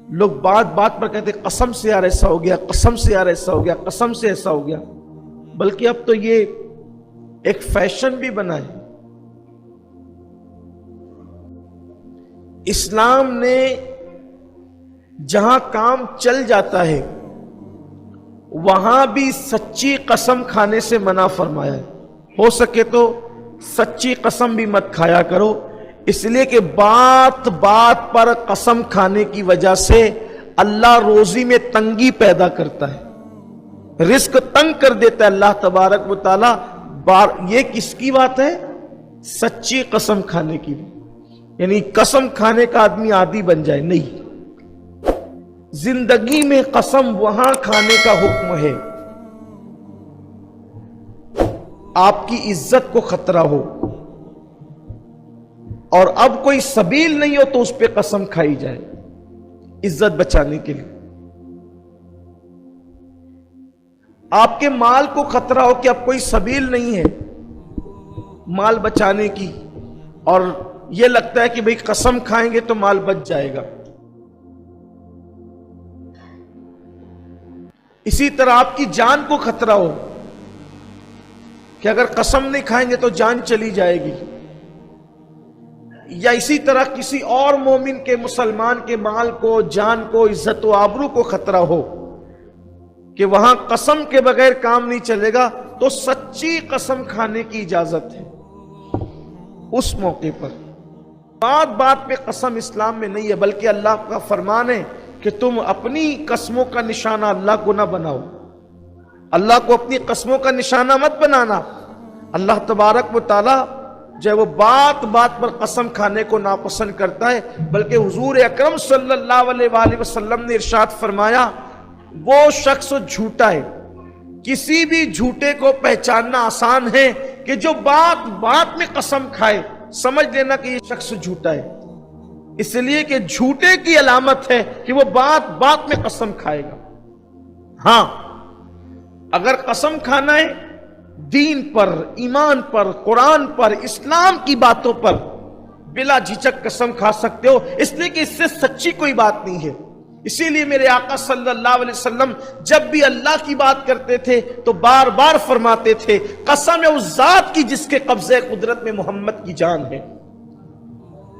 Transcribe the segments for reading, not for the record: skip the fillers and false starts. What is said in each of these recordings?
لوگ بات بات پر کہتے قسم سے یار ایسا ہو گیا، قسم سے یار ایسا ہو گیا، قسم سے ایسا ہو گیا، بلکہ اب تو یہ ایک فیشن بھی بنا ہے۔ اسلام نے جہاں کام چل جاتا ہے وہاں بھی سچی قسم کھانے سے منع فرمایا ہے۔ ہو سکے تو سچی قسم بھی مت کھایا کرو، اس لیے کہ بات بات پر قسم کھانے کی وجہ سے اللہ روزی میں تنگی پیدا کرتا ہے، رزق تنگ کر دیتا ہے اللہ تبارک و تعالی۔ یہ کس کی بات ہے؟ سچی قسم کھانے کی، یعنی قسم کھانے کا آدمی عادی بن جائے نہیں۔ زندگی میں قسم وہاں کھانے کا حکم ہے آپ کی عزت کو خطرہ ہو اور اب کوئی سبیل نہیں ہو تو اس پہ قسم کھائی جائے عزت بچانے کے لیے۔ آپ کے مال کو خطرہ ہو کہ اب کوئی سبیل نہیں ہے مال بچانے کی، اور یہ لگتا ہے کہ بھئی قسم کھائیں گے تو مال بچ جائے گا۔ اسی طرح آپ کی جان کو خطرہ ہو کہ اگر قسم نہیں کھائیں گے تو جان چلی جائے گی، یا اسی طرح کسی اور مومن کے، مسلمان کے مال کو، جان کو، عزت و آبرو کو خطرہ ہو کہ وہاں قسم کے بغیر کام نہیں چلے گا، تو سچی قسم کھانے کی اجازت ہے اس موقع پر۔ بات بات پہ قسم اسلام میں نہیں ہے، بلکہ اللہ کا فرمان ہے کہ تم اپنی قسموں کا نشانہ اللہ کو نہ بناؤ، اللہ کو اپنی قسموں کا نشانہ مت بنانا۔ اللہ تبارک و تعالی جو ہے وہ بات بات پر قسم کھانے کو ناپسند کرتا ہے، بلکہ حضور اکرم صلی اللہ علیہ وآلہ وسلم نے ارشاد فرمایا وہ شخص جھوٹا ہے، کسی بھی جھوٹے کو پہچاننا آسان ہے کہ جو بات بات میں قسم کھائے، سمجھ لینا کہ یہ شخص جھوٹا ہے، اس لیے کہ جھوٹے کی علامت ہے کہ وہ بات بات میں قسم کھائے گا۔ ہاں اگر قسم کھانا ہے دین پر، ایمان پر، قرآن پر، اسلام کی باتوں پر، بلا جھجک قسم کھا سکتے ہو، اس لیے کہ اس سے سچی کوئی بات نہیں ہے۔ اسی لیے میرے آقا صلی اللہ علیہ وسلم جب بھی اللہ کی بات کرتے تھے تو بار بار فرماتے تھے قسم ہے اس ذات کی جس کے قبضے قدرت میں محمد کی جان ہے،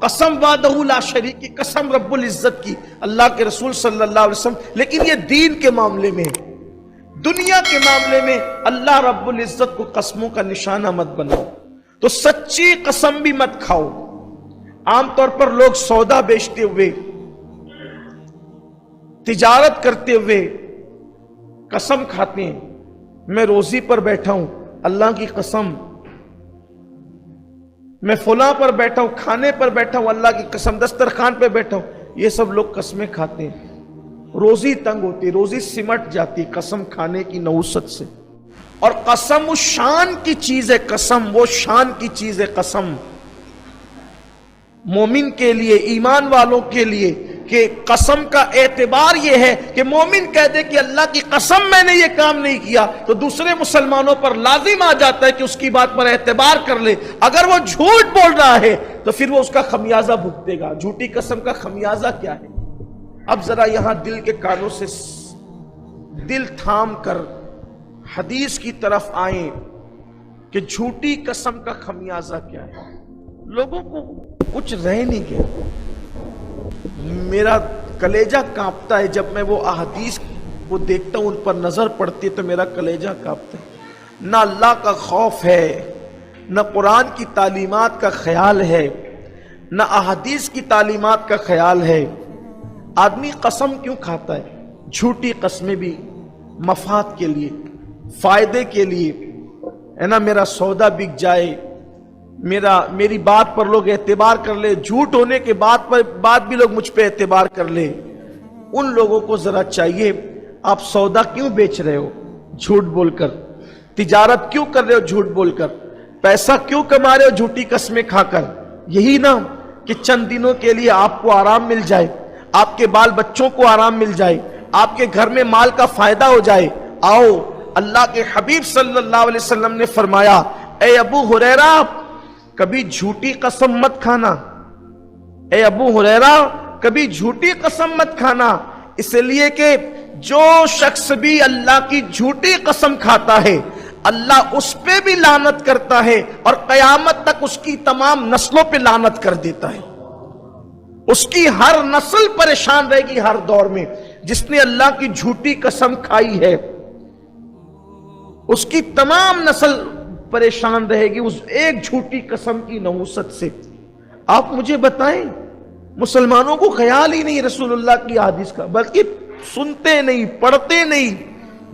قسم وحدہ لا شریک کی، قسم رب العزت کی، اللہ کے رسول صلی اللہ علیہ وسلم۔ لیکن یہ دین کے معاملے میں، دنیا کے معاملے میں اللہ رب العزت کو قسموں کا نشانہ مت بناؤ، تو سچی قسم بھی مت کھاؤ۔ عام طور پر لوگ سودا بیچتے ہوئے، تجارت کرتے ہوئے قسم کھاتے ہیں، میں روزی پر بیٹھا ہوں اللہ کی قسم، میں فلاں پر بیٹھا ہوں، کھانے پر بیٹھا ہوں اللہ کی قسم، دسترخوان پہ بیٹھا ہوں، یہ سب لوگ قسمیں کھاتے ہیں۔ روزی تنگ ہوتی، روزی سمٹ جاتی قسم کھانے کی نحوست سے۔ اور قسم وہ شان کی چیز ہے، قسم وہ شان کی چیز ہے، قسم مومن کے لیے، ایمان والوں کے لیے، کہ قسم کا اعتبار یہ ہے کہ مومن کہہ دے کہ اللہ کی قسم میں نے یہ کام نہیں کیا، تو دوسرے مسلمانوں پر لازم آ جاتا ہے کہ اس کی بات پر اعتبار کر لے۔ اگر وہ جھوٹ بول رہا ہے تو پھر وہ اس کا خمیازہ بھگتے گا۔ جھوٹی قسم کا خمیازہ کیا ہے؟ اب ذرا یہاں دل کے کانوں سے دل تھام کر حدیث کی طرف آئیں کہ جھوٹی قسم کا خمیازہ کیا ہے۔ لوگوں کو کچھ رہ نہیں گیا، میرا کلیجہ کانپتا ہے جب میں وہ احادیث کو دیکھتا ہوں، ان پر نظر پڑتی ہے تو میرا کلیجہ کانپتا ہے۔ نہ اللہ کا خوف ہے، نہ قرآن کی تعلیمات کا خیال ہے، نہ احادیث کی تعلیمات کا خیال ہے۔ آدمی قسم کیوں کھاتا ہے؟ جھوٹی قسمیں بھی مفاد کے لیے، فائدے کے لیے، ہے نا، میرا سودا بک جائے، میری بات پر لوگ اعتبار کر لے، جھوٹ ہونے کے بعد بھی لوگ مجھ پہ اعتبار کر لے۔ ان لوگوں کو ذرا چاہیے، آپ سودا کیوں بیچ رہے ہو جھوٹ بول کر؟ تجارت کیوں کر رہے ہو جھوٹ بول کر؟ پیسہ کیوں کما رہے ہو جھوٹی قسمیں کھا کر؟ یہی نا کہ چند دنوں کے لیے آپ کو آرام مل جائے، آپ کے بال بچوں کو آرام مل جائے، آپ کے گھر میں مال کا فائدہ ہو جائے۔ آؤ، اللہ کے حبیب صلی اللہ علیہ وسلم نے فرمایا، اے ابو ہریرہ کبھی جھوٹی قسم مت کھانا، اے ابو ہریرہ کبھی جھوٹی قسم مت کھانا، اس لیے کہ جو شخص بھی اللہ کی جھوٹی قسم کھاتا ہے اللہ اس پہ بھی لعنت کرتا ہے اور قیامت تک اس کی تمام نسلوں پہ لعنت کر دیتا ہے. اس کی ہر نسل پریشان رہے گی ہر دور میں. جس نے اللہ کی جھوٹی قسم کھائی ہے اس کی تمام نسل پریشان رہے گی اس ایک جھوٹی قسم کی نحوست سے. آپ مجھے بتائیں، مسلمانوں کو خیال ہی نہیں رسول اللہ کی حدیث کا، بلکہ سنتے نہیں، پڑھتے نہیں،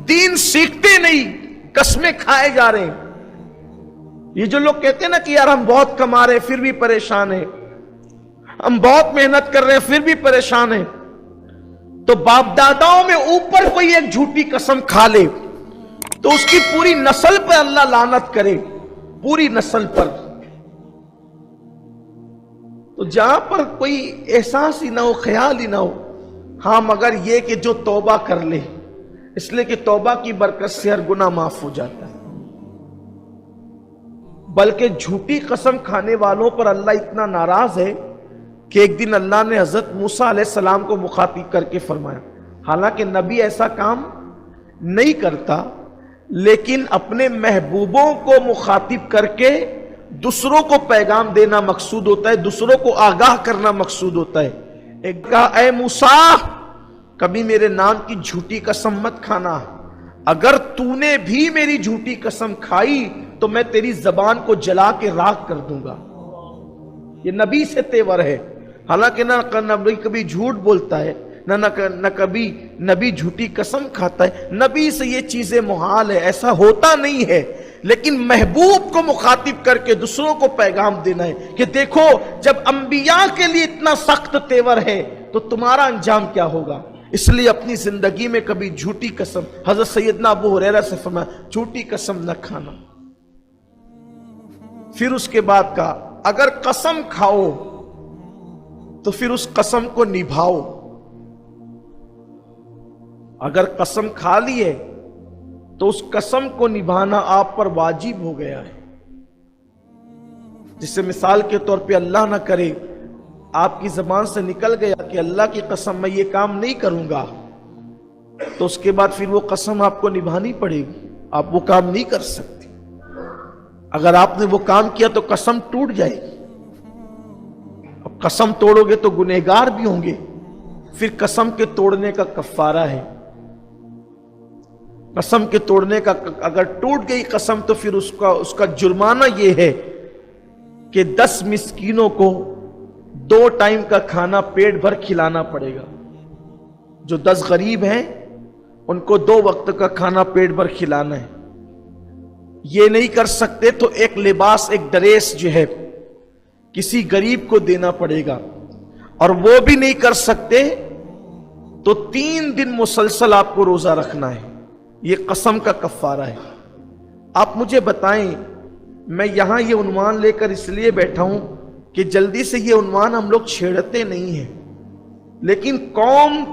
دین سیکھتے نہیں، قسمیں کھائے جا رہے ہیں. یہ جو لوگ کہتے ہیں نا کہ یار ہم بہت کما رہے ہیں پھر بھی پریشان ہیں، ہم بہت محنت کر رہے ہیں پھر بھی پریشان ہیں، تو باپ داداؤں میں اوپر کوئی ایک جھوٹی قسم کھا لے تو اس کی پوری نسل پر اللہ لعنت کرے، پوری نسل پر. تو جہاں پر کوئی احساس ہی نہ ہو، خیال ہی نہ ہو، ہاں مگر یہ کہ جو توبہ کر لے، اس لیے کہ توبہ کی برکت سے ہر گناہ معاف ہو جاتا ہے. بلکہ جھوٹی قسم کھانے والوں پر اللہ اتنا ناراض ہے کہ ایک دن اللہ نے حضرت موسیٰ علیہ السلام کو مخاطب کر کے فرمایا، حالانکہ نبی ایسا کام نہیں کرتا لیکن اپنے محبوبوں کو مخاطب کر کے دوسروں کو پیغام دینا مقصود ہوتا ہے، دوسروں کو آگاہ کرنا مقصود ہوتا ہے. ایک کہا، اے موسیٰ کبھی میرے نام کی جھوٹی قسم مت کھانا، اگر تو نے بھی میری جھوٹی قسم کھائی تو میں تیری زبان کو جلا کے راکھ کر دوں گا. یہ نبی سے تیور ہے. حالانکہ نہ نبی کبھی جھوٹ بولتا ہے، نہ کبھی نبی جھوٹی قسم کھاتا ہے، نبی سے یہ چیزیں محال ہے، ایسا ہوتا نہیں ہے. لیکن محبوب کو مخاطب کر کے دوسروں کو پیغام دینا ہے کہ دیکھو جب انبیاء کے لیے اتنا سخت تیور ہے تو تمہارا انجام کیا ہوگا. اس لیے اپنی زندگی میں کبھی جھوٹی قسم، حضرت سیدنا ابو ہریرہ سے فرمایا جھوٹی قسم نہ کھانا. پھر اس کے بعد کہا اگر قسم کھاؤ تو پھر اس قسم کو نبھاؤ. اگر قسم کھا لی ہے تو اس قسم کو نبھانا آپ پر واجب ہو گیا ہے. جس سے مثال کے طور پہ اللہ نہ کرے آپ کی زبان سے نکل گیا کہ اللہ کی قسم میں یہ کام نہیں کروں گا، تو اس کے بعد پھر وہ قسم آپ کو نبھانی پڑے گی، آپ وہ کام نہیں کر سکتے. اگر آپ نے وہ کام کیا تو قسم ٹوٹ جائے گی. اب قسم توڑو گے تو گنہگار بھی ہوں گے. پھر قسم کے توڑنے کا کفارہ ہے. قسم کے توڑنے کا اگر ٹوٹ گئی قسم تو پھر اس کا جرمانہ یہ ہے کہ 10 مسکینوں کو 2 ٹائم کا کھانا پیٹ بھر کھلانا پڑے گا. جو 10 غریب ہیں ان کو 2 وقت کا کھانا پیٹ بھر کھلانا ہے. یہ نہیں کر سکتے تو ایک لباس، ایک ڈریس جو ہے کسی غریب کو دینا پڑے گا. اور وہ بھی نہیں کر سکتے تو 3 دن مسلسل آپ کو روزہ رکھنا ہے. یہ قسم کا کفارہ ہے. آپ مجھے بتائیں، میں یہاں یہ عنوان لے کر اس لیے بیٹھا ہوں کہ جلدی سے یہ عنوان ہم لوگ چھیڑتے نہیں ہیں، لیکن قوم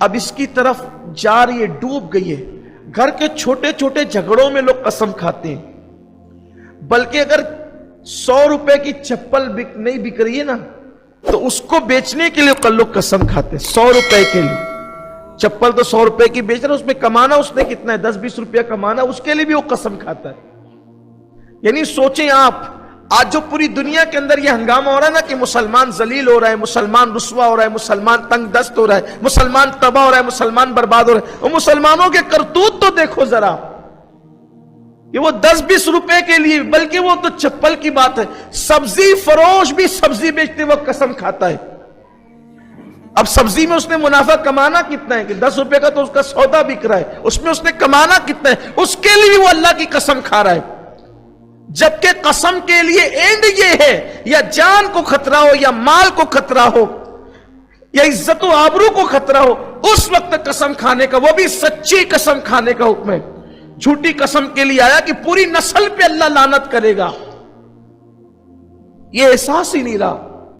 اب اس کی طرف جا رہی ہے، ڈوب گئی ہے. گھر کے چھوٹے چھوٹے جھگڑوں میں لوگ قسم کھاتے ہیں. بلکہ اگر 100 روپے کی چپل نہیں بک رہی ہے نا تو اس کو بیچنے کے لیے لوگ قسم کھاتے ہیں. 100 روپے کے لیے چپل تو 100 روپے کی بیچ رہا ہے، اس میں کمانا اس نے کتنا ہے، 10-20 روپیہ کمانا، اس کے لیے بھی وہ قسم کھاتا ہے. یعنی سوچیں آپ، آج جو پوری دنیا کے اندر یہ ہنگامہ ہو رہا ہے نا کہ مسلمان ذلیل ہو رہا ہے، مسلمان رسوا ہو رہا ہے، مسلمان تنگ دست ہو رہا ہے، مسلمان تباہ ہو رہا ہے، مسلمان برباد ہو رہا ہے. وہ مسلمانوں کے کرتوت تو دیکھو ذرا، کہ وہ 10-20 روپے کے لیے، بلکہ وہ تو چپل کی بات ہے، سبزی فروش بھی سبزی بیچتے وقت قسم کھاتا ہے. اب سبزی میں اس نے منافع کمانا کتنا ہے کہ 10 روپے کا تو اس کا سودا بک رہا ہے، اس میں اس نے کمانا کتنا ہے، اس کے لیے وہ اللہ کی قسم کھا رہا ہے. جبکہ قسم کے لیے اینڈ یہ ہے، یا جان کو خطرہ ہو، یا مال کو خطرہ ہو، یا عزت و آبرو کو خطرہ ہو، اس وقت قسم کھانے کا، وہ بھی سچی قسم کھانے کا حکم ہے. جھوٹی قسم کے لیے آیا کہ پوری نسل پہ اللہ لعنت کرے گا. یہ احساس ہی نہیں رہا.